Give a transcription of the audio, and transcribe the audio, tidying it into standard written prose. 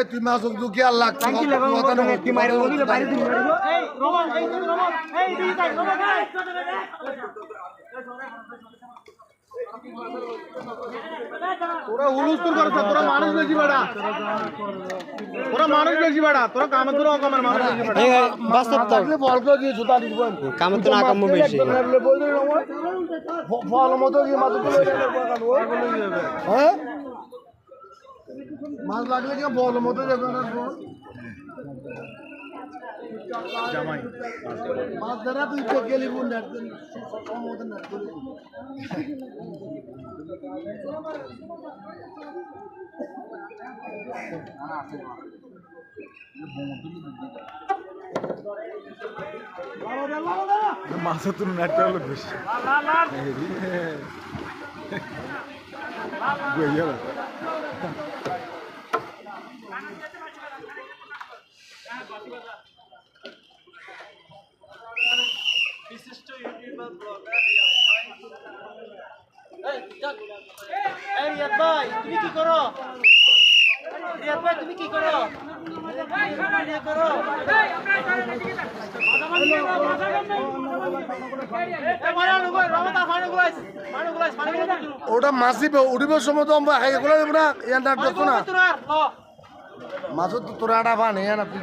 তুই মাছ কি আর লাগছে তোরা হুলুস্তুল করছ, তোরা মানুষ বেশি বেড়া, তোরা মানুষ বেশি বেড়া, তোরা কামে তোরা অকামের মানুষ বেশি বেড়া। বাস্তব থাকলে বলকে গিয়ে জুতা দিবেন কামে তো না কামো বেশি ফল মতো গিয়ে মাছ হ্যাঁ মাছ লাগলে কি বল মতো যাবে না জামাই মাছ ধরা তুই তো গেলি বোন মতো না মাছ তুলুন একটা লোক বেশি বিশিষ্ট ইউটিউবার ব্লগার রিয়াদ ভাই তুমি কি করো? রিয়াদ ভাই তুমি কি করো? ওটা মাসিবে উঠিবার সময় তো আমরা এগুলো দেবো না ইয়ার ডাক দেখছো না মাছ তো তোরা আটা পান ইয়া না তুই